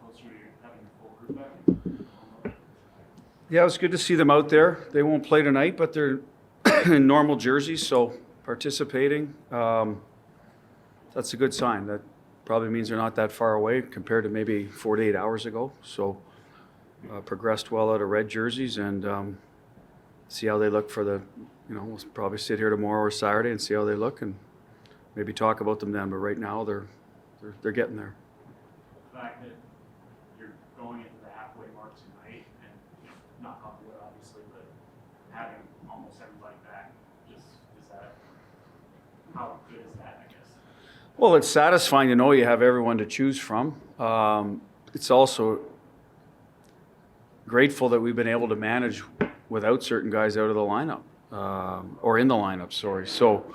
closer to having a full group back? Yeah, it was good to see them out there. They won't play tonight, but they're in normal jerseys, so participating. That's a good sign. That probably means they're not that far away compared to maybe 48 hours ago. So progressed well out of red jerseys, and see how they look for the, we'll probably sit here tomorrow or Saturday and see how they look and maybe talk about them then. But right now they're getting there. The fact that you're going into the halfway mark tonight, and knock on wood, obviously, but having almost everybody back, is that, how good is that, I guess? Well, it's satisfying to know you have everyone to choose from. It's also grateful that we've been able to manage without certain guys out of the lineup, or in the lineup, sorry. So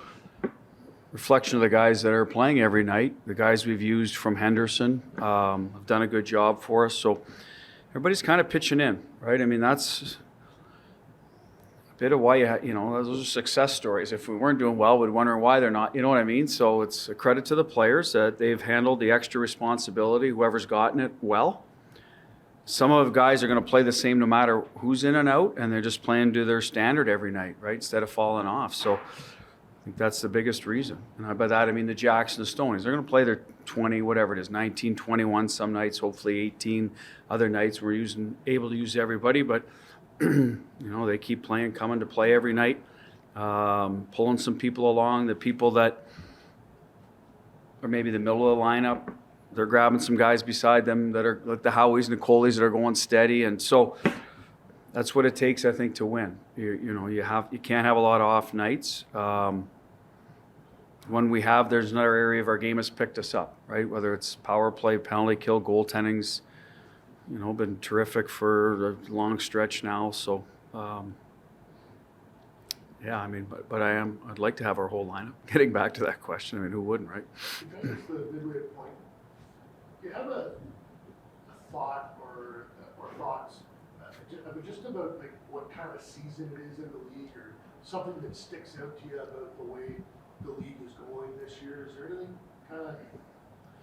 reflection of the guys that are playing every night, the guys we've used from Henderson have done a good job for us. So everybody's kind of pitching in, right? I mean, that's a bit of why those are success stories. If we weren't doing well, we'd wonder why they're not, you know what I mean? So it's a credit to the players that they've handled the extra responsibility, whoever's gotten it well. Some of the guys are going to play the same no matter who's in and out, and they're just playing to their standard every night, right, instead of falling off. So I think that's the biggest reason. And by that, I mean the Jacks and the Stonies. They're going to play their 20, whatever it is, 19, 21 some nights, hopefully 18 other nights. We're able to use everybody, but they keep playing, coming to play every night, pulling some people along. The people that are maybe the middle of the lineup, they're grabbing some guys beside them that are like the Howies and the Coleys that are going steady. And so that's what it takes, I think, to win. You can't have a lot of off nights. When we have, there's another area of our game has picked us up, right? Whether it's power play, penalty kill, goaltending's, been terrific for a long stretch now. So, but I'd like to have our whole lineup. Getting back to that question, I mean, who wouldn't, right? That's the midway point. Do you have a thought or thoughts just about like what kind of season it is in the league, or something that sticks out to you about the way the league is going this year? Is there anything kind of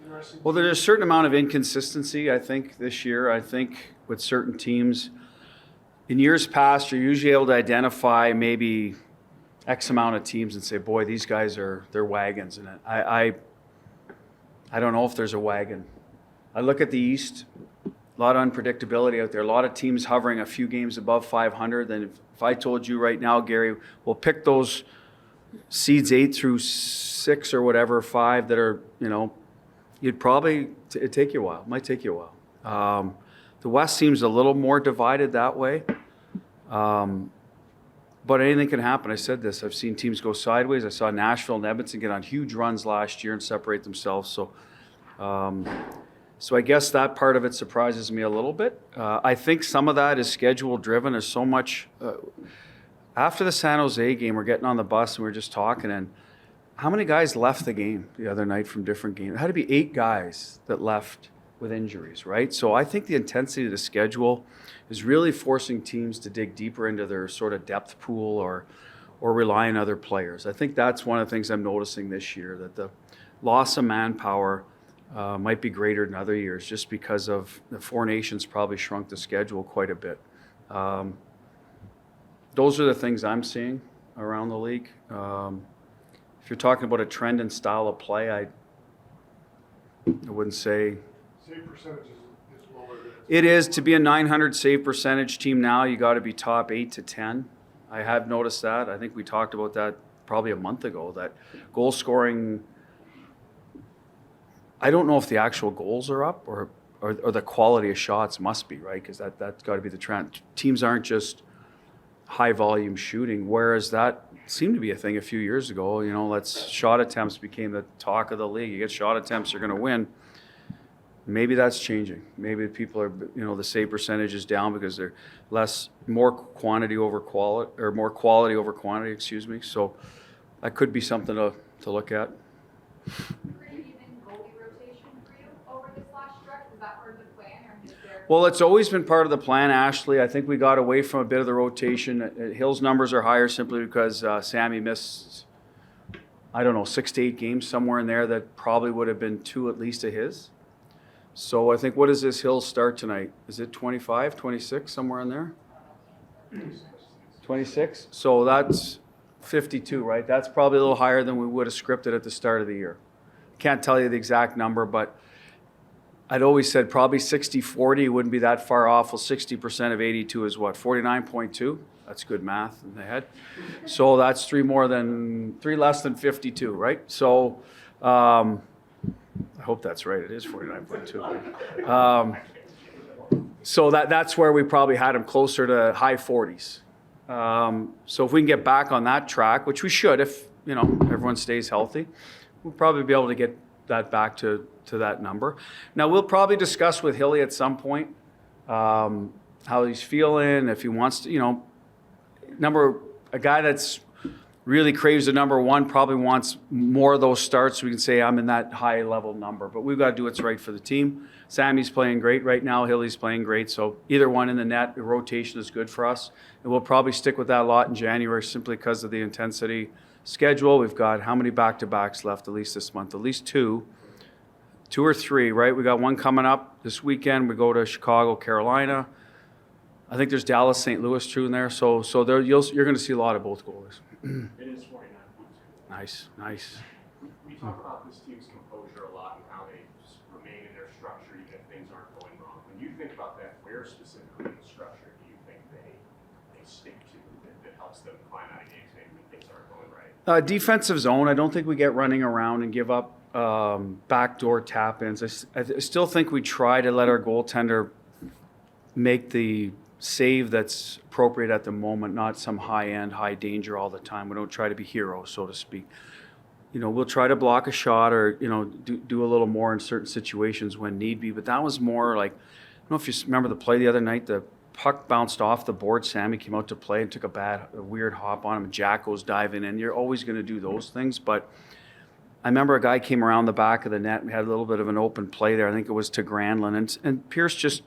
interesting? Well, there's a certain amount of inconsistency, I think, this year. I think with certain teams, in years past, you're usually able to identify maybe X amount of teams and say, boy, these guys they're wagons. And I don't know if there's a wagon. I look at the East, a lot of unpredictability out there, a lot of teams hovering a few games above 500. Then if I told you right now, Gary, we'll pick those seeds 8 through 6 or whatever, 5 that are, you'd probably, it'd take you a while. It might take you a while. The West seems a little more divided that way. But anything can happen. I said this. I've seen teams go sideways. I saw Nashville and Edmonton get on huge runs last year and separate themselves. So I guess that part of it surprises me a little bit. I think some of that is schedule driven. There's so much. After the San Jose game, we're getting on the bus and we're just talking. And how many guys left the game the other night from different games? It had to be 8 guys that left with injuries, right? So I think the intensity of the schedule is really forcing teams to dig deeper into their sort of depth pool or rely on other players. I think that's one of the things I'm noticing this year, that the loss of manpower might be greater than other years just because of the Four Nations probably shrunk the schedule quite a bit. Those are the things I'm seeing around the league. If you're talking about a trend and style of play, I wouldn't say. Save percentage is lower than It is. To be a 900 save percentage team now, you got to be top 8 to 10. I have noticed that. I think we talked about that probably a month ago, that goal scoring, I don't know if the actual goals are up or the quality of shots must be, right? Because that's got to be the trend. Teams aren't just high volume shooting, whereas that seemed to be a thing a few years ago. Shot attempts became the talk of the league. You get shot attempts, you're going to win. Maybe that's changing. Maybe people are, the save percentage is down because they're more quantity over quality, or more quality over quantity, excuse me. So that could be something to look at. Well, it's always been part of the plan, Ashley. I think we got away from a bit of the rotation. Hill's numbers are higher simply because Sammy missed, 6 to 8 games somewhere in there that probably would have been 2 at least of his. So I think, what does this Hills start tonight? Is it 25, 26, somewhere in there? 26? So that's 52, right? That's probably a little higher than we would have scripted at the start of the year. Can't tell you the exact number, but I'd always said probably 60-40 wouldn't be that far off. Well, 60% of 82 is what? 49.2? That's good math in the head. So that's three less than 52, right? So I hope that's right. It is 49.2. So that's where we probably had him closer to high 40s. So if we can get back on that track, which we should if, everyone stays healthy, we'll probably be able to get that back to that number. Now, we'll probably discuss with Hilly at some point how he's feeling, if he wants to, a guy that's really craves the number one probably wants more of those starts so we can say I'm in that high level number. But we've got to do what's right for the team. Sammy's playing great right now. Hilly's playing great. So either one in the net, the rotation is good for us. And we'll probably stick with that a lot in January simply because of the intensity schedule. We've got how many back-to-backs left at least this month? At least two or three, right? We got one coming up this weekend. We go to Chicago, Carolina. I think there's Dallas, St. Louis too in there. So there you're going to see a lot of both goalies. It is 49 points. Nice. We talk about this team's composure a lot and how they just remain in their structure even if things aren't going wrong. When you think about that, where specifically in the structure do you think they stick to that helps them climb out of games maybe when things aren't going right? Defensive zone. I don't think we get running around and give up backdoor tap-ins. I still think we try to let our goaltender make the save that's appropriate at the moment, not some high-end, high-danger all the time. We don't try to be heroes, so to speak. We'll try to block a shot or, do a little more in certain situations when need be. But that was more like, I don't know if you remember the play the other night, the puck bounced off the board. Sammy came out to play and took a weird hop on him. Jack goes diving in. You're always going to do those things. But I remember a guy came around the back of the net. We had a little bit of an open play there. I think it was to Granlund. And Pierce just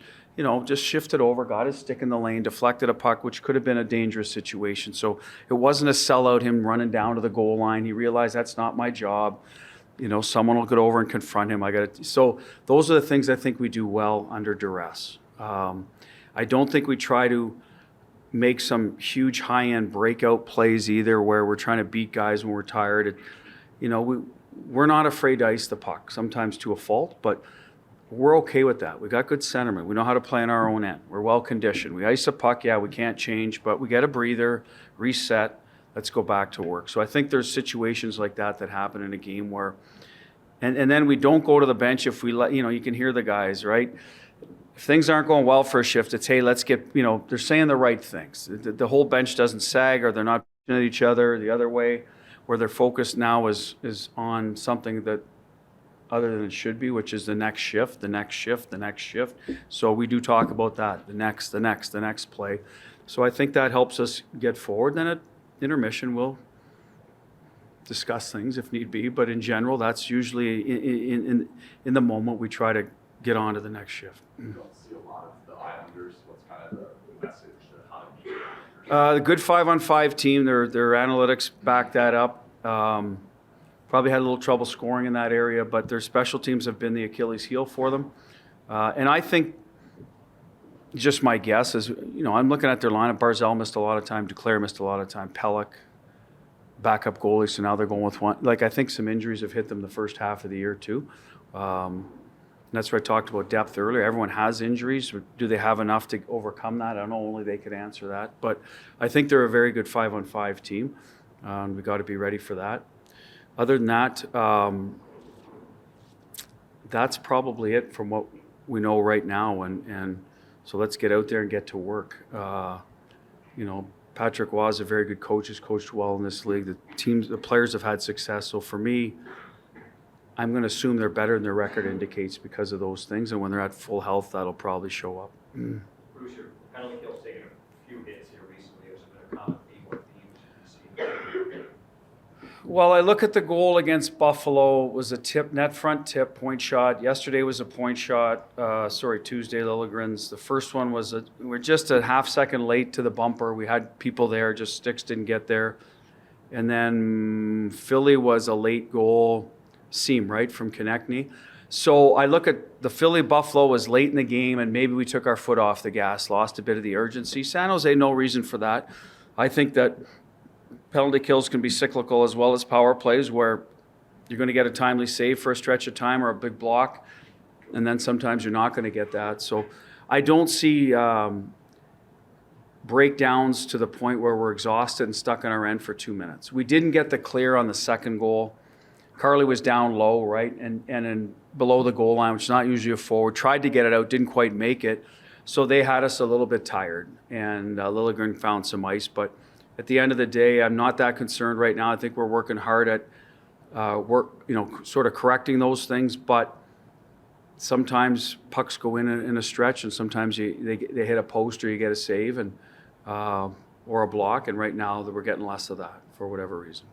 shifted over, got his stick in the lane, deflected a puck, which could have been a dangerous situation. So it wasn't a sellout, him running down to the goal line. He realized that's not my job. Someone will get over and confront him. So those are the things I think we do well under duress. I don't think we try to make some huge high-end breakout plays either where we're trying to beat guys when we're tired. We're not afraid to ice the puck, sometimes to a fault, but we're okay with that. We got good centermen. We know how to play on our own end. We're well conditioned. We ice a puck, we can't change, but we get a breather, reset, let's go back to work. So I think there's situations like that happen in a game where, and then we don't go to the bench if we let, you can hear the guys, right? If things aren't going well for a shift, it's, hey, let's get, they're saying the right things. The whole bench doesn't sag or they're not at each other the other way, where their focus now is on something that other than it should be, which is the next shift. So we do talk about that, the next play. So I think that helps us get forward. Then at intermission, we'll discuss things if need be, but in general, that's usually in the moment we try to get on to the next shift. You don't see a lot of the Islanders. What's kind of the message that how do you keep the The good 5-on-5 team, their analytics back that up. Probably had a little trouble scoring in that area, but their special teams have been the Achilles heel for them. And I think, just my guess is, I'm looking at their lineup. Barzal missed a lot of time. Duclair missed a lot of time. Pelech, backup goalie, so now they're going with one. I think some injuries have hit them the first half of the year too. And that's where I talked about depth earlier. Everyone has injuries. Do they have enough to overcome that? I don't know. Only they could answer that. But I think they're a very good 5-on-5 team. We got to be ready for that. Other than that, that's probably it from what we know right now. And so let's get out there and get to work. Patrick Waugh is a very good coach. He's coached well in this league. The players have had success. So for me, I'm going to assume they're better than their record indicates because of those things. And when they're at full health, that'll probably show up. Bruce, your penalty kill's taken a few hits here recently. There's been a common theme. What themes have you seen? Well, I look at the goal against Buffalo. It was a tip, net front tip, point shot. Yesterday was a point shot. Tuesday, Lilligren's. The first one was we're just a half second late to the bumper. We had people there, just sticks didn't get there. And then Philly was a late goal seam, right, from Konechny. So I look at the Philly Buffalo was late in the game, and maybe we took our foot off the gas, lost a bit of the urgency. San Jose, no reason for that. I think that penalty kills can be cyclical as well as power plays, where you're going to get a timely save for a stretch of time or a big block, and then sometimes you're not going to get that. So I don't see breakdowns to the point where we're exhausted and stuck on our end for 2 minutes. We didn't get the clear on the second goal. Carly was down low, right, and in below the goal line, which is not usually a forward. Tried to get it out, didn't quite make it. So they had us a little bit tired, and Liljegren found some ice. But at the end of the day, I'm not that concerned right now. I think we're working hard at sort of correcting those things. But sometimes pucks go in a stretch, and sometimes they hit a post or you get a save and or a block. And right now, we're getting less of that for whatever reason.